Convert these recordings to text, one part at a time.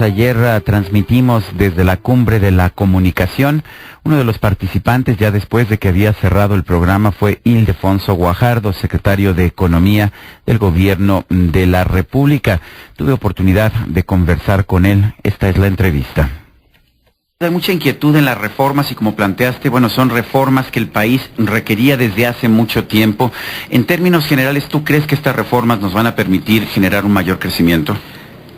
Ayer transmitimos desde la Cumbre de la Comunicación. Uno de los participantes, ya después de que había cerrado el programa, fue Ildefonso Guajardo, secretario de Economía del Gobierno de la República. Tuve oportunidad de conversar con él. Esta es la entrevista. Hay mucha inquietud en las reformas y, como planteaste, bueno, son reformas que el país requería desde hace mucho tiempo. En términos generales, ¿tú crees que estas reformas nos van a permitir generar un mayor crecimiento?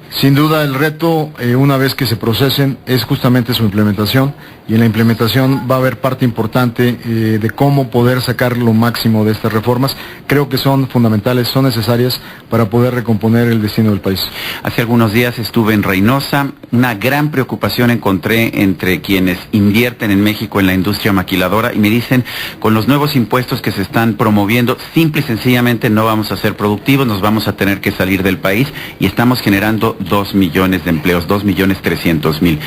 Sin duda el reto, una vez que se procesen, es justamente su implementación, y en la implementación va a haber parte importante de cómo poder sacar lo máximo de estas reformas. Creo que son fundamentales, son necesarias para poder recomponer el destino del país. Hace algunos días estuve en Reynosa. Una gran preocupación encontré entre quienes invierten en México en la industria maquiladora, y me dicen, con los nuevos impuestos que se están promoviendo, simple y sencillamente no vamos a ser productivos, nos vamos a tener que salir del país, y estamos generando 2 millones de empleos, 2.300.000.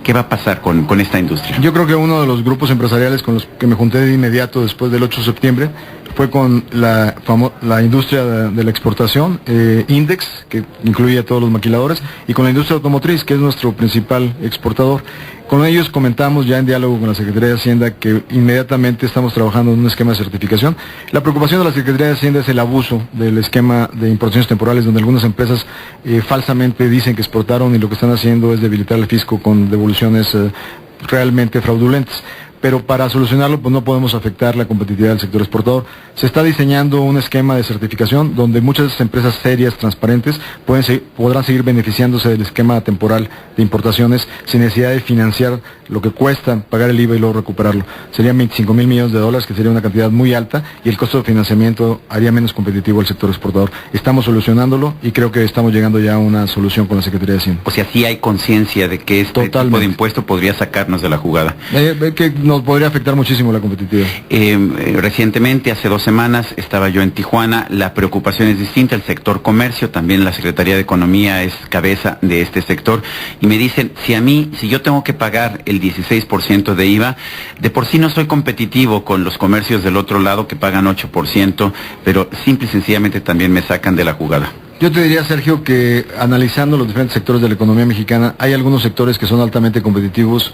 ¿Qué va a pasar con esta industria? Yo creo que uno de los grupos empresariales con los que me junté de inmediato después del 8 de septiembre fue con la industria de la exportación, Index, que incluye a todos los maquiladores, y con la industria automotriz, que es nuestro principal exportador. Con ellos comentamos, ya en diálogo con la Secretaría de Hacienda, que inmediatamente estamos trabajando en un esquema de certificación. La preocupación de la Secretaría de Hacienda es el abuso del esquema de importaciones temporales, donde algunas empresas falsamente dicen que exportaron, y lo que están haciendo es debilitar el fisco con devoluciones realmente fraudulentas. Pero para solucionarlo, pues no podemos afectar la competitividad del sector exportador. Se está diseñando un esquema de certificación donde muchas empresas serias, transparentes, podrán seguir beneficiándose del esquema temporal de importaciones sin necesidad de financiar lo que cuesta pagar el IVA y luego recuperarlo. Serían 25,000 millones de dólares, que sería una cantidad muy alta, y el costo de financiamiento haría menos competitivo al sector exportador. Estamos solucionándolo y creo que estamos llegando ya a una solución con la Secretaría de Hacienda. O sea, sí hay conciencia de que este tipo de impuesto podría sacarnos de la jugada. Que nos podría afectar muchísimo la competitividad. Recientemente, hace 2 semanas, estaba yo en Tijuana. La preocupación es distinta. El sector comercio, también la Secretaría de Economía es cabeza de este sector, y me dicen, si yo tengo que pagar el 16% de IVA, de por sí no soy competitivo con los comercios del otro lado que pagan 8%, pero simple y sencillamente también me sacan de la jugada. Yo te diría, Sergio, que analizando los diferentes sectores de la economía mexicana, hay algunos sectores que son altamente competitivos,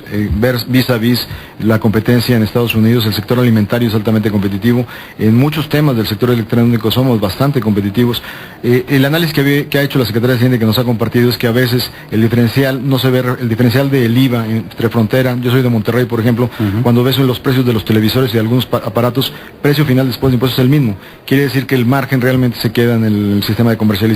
vis a vis la competencia en Estados Unidos. El sector alimentario es altamente competitivo. En muchos temas del sector electrónico somos bastante competitivos. El análisis que ha hecho la Secretaría de Hacienda y que nos ha compartido es que a veces el diferencial no se ve, el diferencial del IVA entre frontera. Yo soy de Monterrey, por ejemplo. Cuando ves los precios de los televisores y de algunos aparatos, precio final después de impuestos es el mismo. Quiere decir que el margen realmente se queda en el sistema de comercialización.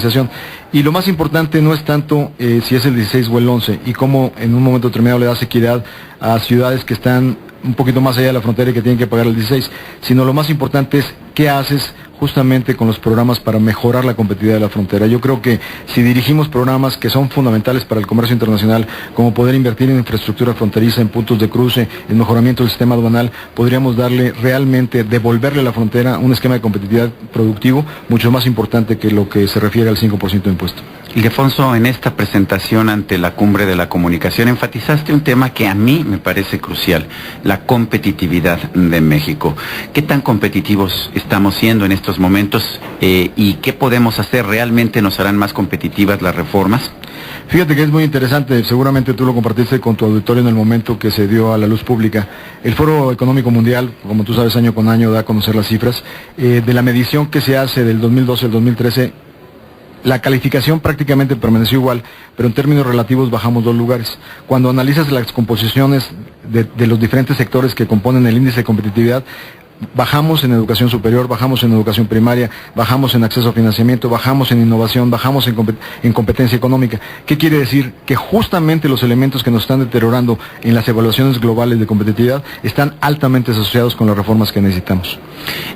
Y lo más importante no es tanto si es el 16 o el 11 y cómo en un momento determinado le das equidad a ciudades que están un poquito más allá de la frontera y que tienen que pagar el 16, sino lo más importante es qué haces justamente con los programas para mejorar la competitividad de la frontera. Yo creo que si dirigimos programas que son fundamentales para el comercio internacional, como poder invertir en infraestructura fronteriza, en puntos de cruce, en mejoramiento del sistema aduanal, podríamos devolverle a la frontera un esquema de competitividad productivo mucho más importante que lo que se refiere al 5% de impuesto. Ildefonso, en esta presentación ante la Cumbre de la Comunicación enfatizaste un tema que a mí me parece crucial, la competitividad de México. ¿Qué tan competitivos estamos siendo en estos momentos y qué podemos hacer? ¿Realmente nos harán más competitivas las reformas? Fíjate que es muy interesante, seguramente tú lo compartiste con tu auditorio en el momento que se dio a la luz pública. El Foro Económico Mundial, como tú sabes, año con año da a conocer las cifras. De la medición que se hace del 2012 al 2013, la calificación prácticamente permaneció igual, pero en términos relativos bajamos 2 lugares. Cuando analizas las composiciones de los diferentes sectores que componen el índice de competitividad, bajamos en educación superior, bajamos en educación primaria, bajamos en acceso a financiamiento, bajamos en innovación, bajamos en competencia económica. ¿Qué quiere decir? Que justamente los elementos que nos están deteriorando en las evaluaciones globales de competitividad están altamente asociados con las reformas que necesitamos.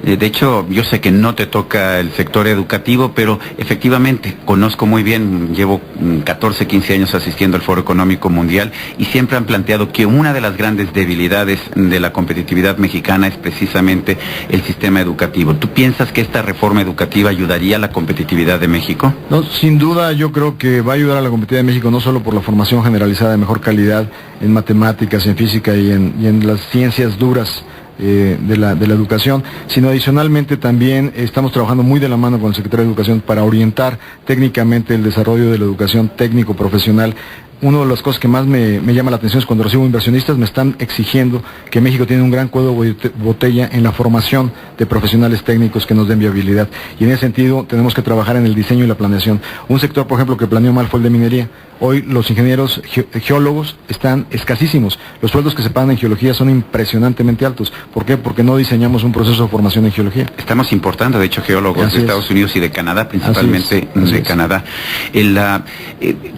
De hecho, yo sé que no te toca el sector educativo, pero efectivamente conozco muy bien, llevo 14, 15 años asistiendo al Foro Económico Mundial, y siempre han planteado que una de las grandes debilidades de la competitividad mexicana es precisamente el sistema educativo. ¿Tú piensas que esta reforma educativa ayudaría a la competitividad de México? No, sin duda yo creo que va a ayudar a la competitividad de México, no solo por la formación generalizada de mejor calidad en matemáticas, en física y en las ciencias duras de la educación, sino adicionalmente también estamos trabajando muy de la mano con el Secretario de Educación para orientar técnicamente el desarrollo de la educación técnico-profesional una de las cosas que más me llama la atención es cuando recibo inversionistas, me están exigiendo que México tiene un gran cuello de botella en la formación de profesionales técnicos que nos den viabilidad. Y en ese sentido tenemos que trabajar en el diseño y la planeación. Un sector, por ejemplo, que planeó mal fue el de minería. Hoy los ingenieros geólogos están escasísimos. Los sueldos que se pagan en geología son impresionantemente altos. ¿Por qué? Porque no diseñamos un proceso de formación en geología. Estamos importando, de hecho, geólogos de Estados Unidos y de Canadá, principalmente de Canadá.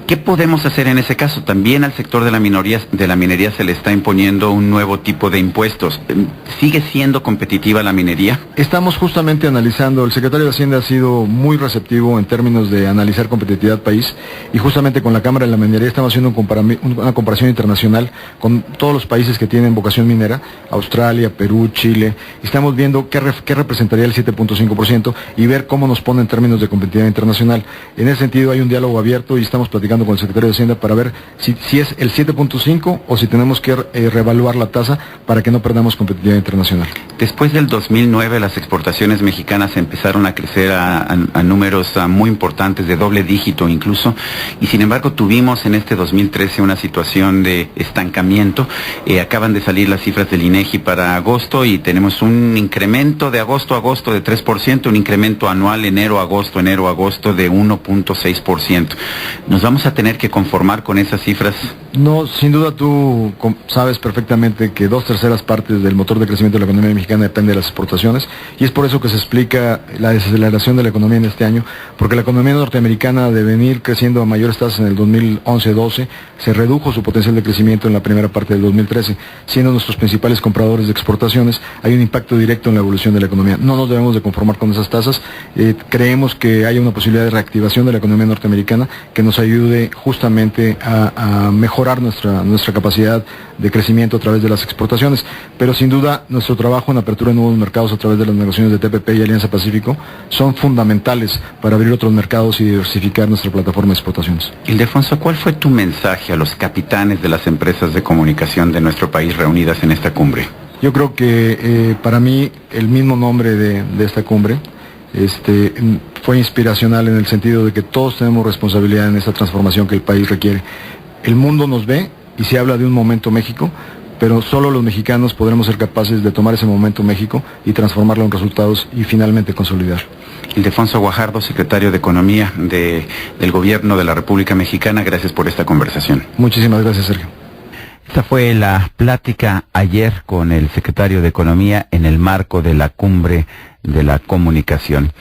¿Qué podemos hacer en ese caso? También al sector de la minería se le está imponiendo un nuevo tipo de impuestos. ¿Sigue siendo competitiva la minería? Estamos justamente analizando, el secretario de Hacienda ha sido muy receptivo en términos de analizar competitividad país, y justamente con la Cámara de la Minería estamos haciendo una comparación internacional con todos los países que tienen vocación minera, Australia, Perú, Chile, y estamos viendo qué representaría el 7.5% y ver cómo nos pone en términos de competitividad internacional. En ese sentido hay un diálogo abierto y estamos platicando con el secretario de Hacienda para ver si es el 7.5 o si tenemos que reevaluar la tasa para que no perdamos competitividad internacional. Después del 2009 las exportaciones mexicanas empezaron a crecer a números muy importantes, de doble dígito incluso, y sin embargo tuvimos en este 2013 una situación de estancamiento. Acaban de salir las cifras del INEGI para agosto y tenemos un incremento de agosto a agosto de 3%, un incremento anual enero a agosto de 1.6%. ¿Nos vamos a tener que conformar con esas cifras? No, sin duda tú sabes perfectamente que 2/3 partes del motor de crecimiento de la economía mexicana depende de las exportaciones, y es por eso que se explica la desaceleración de la economía en este año, porque la economía norteamericana, de venir creciendo a mayores tasas en el 2011-12, se redujo su potencial de crecimiento en la primera parte del 2013, siendo nuestros principales compradores de exportaciones. Hay un impacto directo en la evolución de la economía. No nos debemos de conformar con esas tasas. Creemos que haya una posibilidad de reactivación de la economía norteamericana que nos ayude justamente a mejorar nuestra capacidad de crecimiento a través de las exportaciones, pero sin duda nuestro trabajo en apertura de nuevos mercados a través de las negociaciones de TPP y Alianza Pacífico son fundamentales para abrir otros mercados y diversificar nuestra plataforma de exportaciones. Ildefonso, ¿cuál fue tu mensaje a los capitanes de las empresas de comunicación de nuestro país reunidas en esta cumbre? Yo creo que para mí el mismo nombre de esta cumbre fue inspiracional en el sentido de que todos tenemos responsabilidad en esta transformación que el país requiere. El mundo nos ve y se habla de un momento México, pero solo los mexicanos podremos ser capaces de tomar ese momento México y transformarlo en resultados y finalmente consolidar. Ildefonso Guajardo, secretario de Economía del Gobierno de la República Mexicana, gracias por esta conversación. Muchísimas gracias, Sergio. Esta fue la plática ayer con el secretario de Economía en el marco de la Cumbre de la Comunicación.